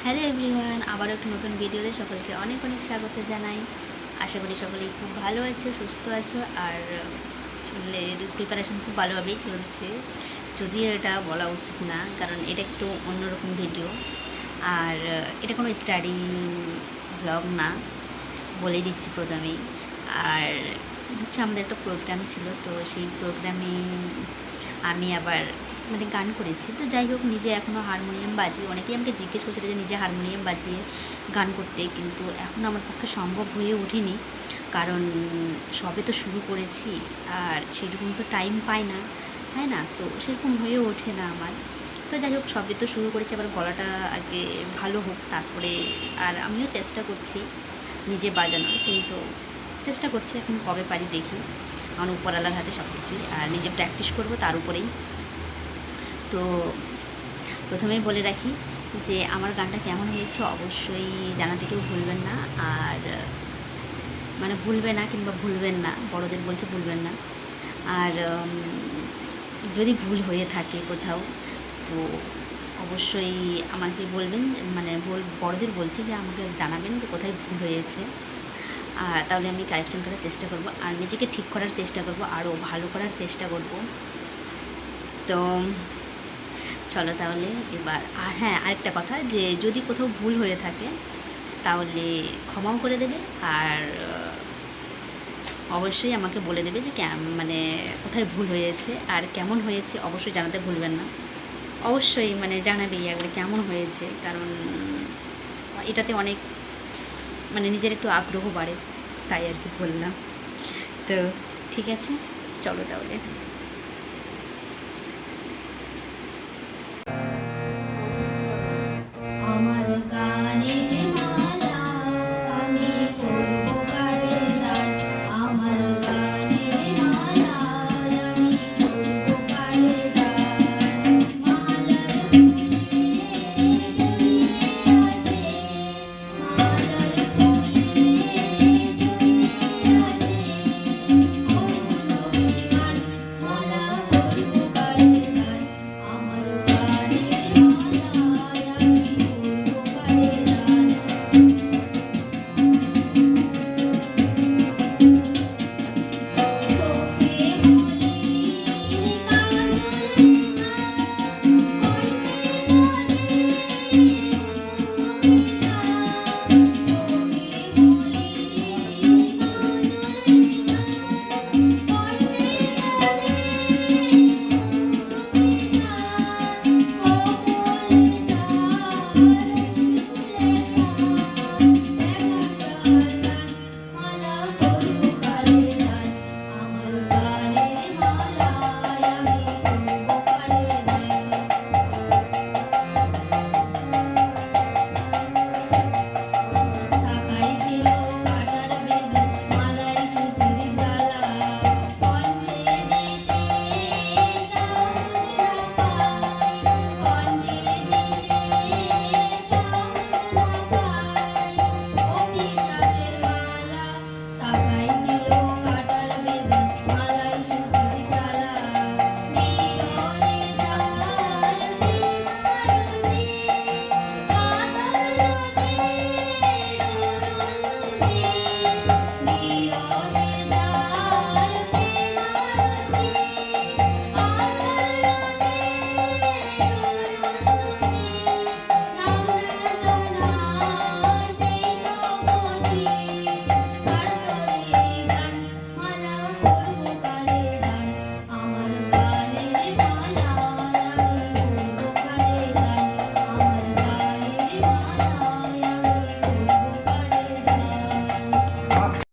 Hello everyone, আবারও একটা নতুন ভিডিওতে সকলকে অনেক অনেক স্বাগত জানাই। আশা করি সকলেই খুব ভালো আছো, সুস্থ আছো, আর চুলের প্রিপারেশন খুব ভালোভাবেই চলছে। যদিও এটা বলা উচিত না, কারণ এটা একটু অন্যরকম ভিডিও, আর এটা কোনো স্টাডি ব্লগ না, বলে দিচ্ছি প্রথমেই। আর হচ্ছে আমাদের একটা প্রোগ্রাম ছিল, তো সেই প্রোগ্রামে আমি আবার গান করেছি। তো যাই হোক, নিজে এখনও হারমোনিয়াম বাজি, অনেকেই আমাকে জিজ্ঞেস করছিল যে নিজে হারমোনিয়াম বাজিয়ে গান করতে, কিন্তু এখন আমার পক্ষে সম্ভব হয়ে ওঠেনি, কারণ সবে তো শুরু করেছি আর সেরকম তো টাইম পাই না, তাই না? তো সেরকম হয়ে ওঠে না আমার। তো যাই হোক, সবে তো শুরু করেছি, আবার গলাটা আগে ভালো হোক তারপরে। আর আমিও চেষ্টা করছি নিজে বাজানোর, কিন্তু চেষ্টা করছি, এখন কবে পারি দেখি। আমার উপরওয়ালার হাতে সব কিছুই, আর নিজে প্র্যাকটিস করবো তার উপরেই। তো প্রথমেই বলে রাখি যে আমার গানটা কেমন হয়েছে অবশ্যই জানাতে কেউ ভুলবেন না। আর ভুলবে না, কিংবা ভুলবেন না, বড়দের বলছে ভুলবেন না। আর যদি ভুল হয়ে থাকে কোথাও, তো অবশ্যই আমাকে বলবেন, বড়দের বলছি যে আমাকে জানাবেন যে কোথায় ভুল হয়েছে, আর তাহলে আমি কারেকশন করার চেষ্টা করব, আর নিজেকে ঠিক করার চেষ্টা করব, আরও ভালো করার চেষ্টা করব। তো চলো তাহলে এবার। আর হ্যাঁ, আরেকটা কথা, যে যদি কোথাও ভুল হয়ে থাকে তাহলে ক্ষমাও করে দেবে, আর অবশ্যই আমাকে বলে দেবে যে কোথায় ভুল হয়েছে আর কেমন হয়েছে, অবশ্যই জানাতে ভুলবেন না। অবশ্যই জানাবেই আগে কেমন হয়েছে, কারণ এটাতে অনেক নিজের একটু আগ্রহ বাড়ে, তাই আর কি বললাম। তো ঠিক আছে, চলো তাহলে।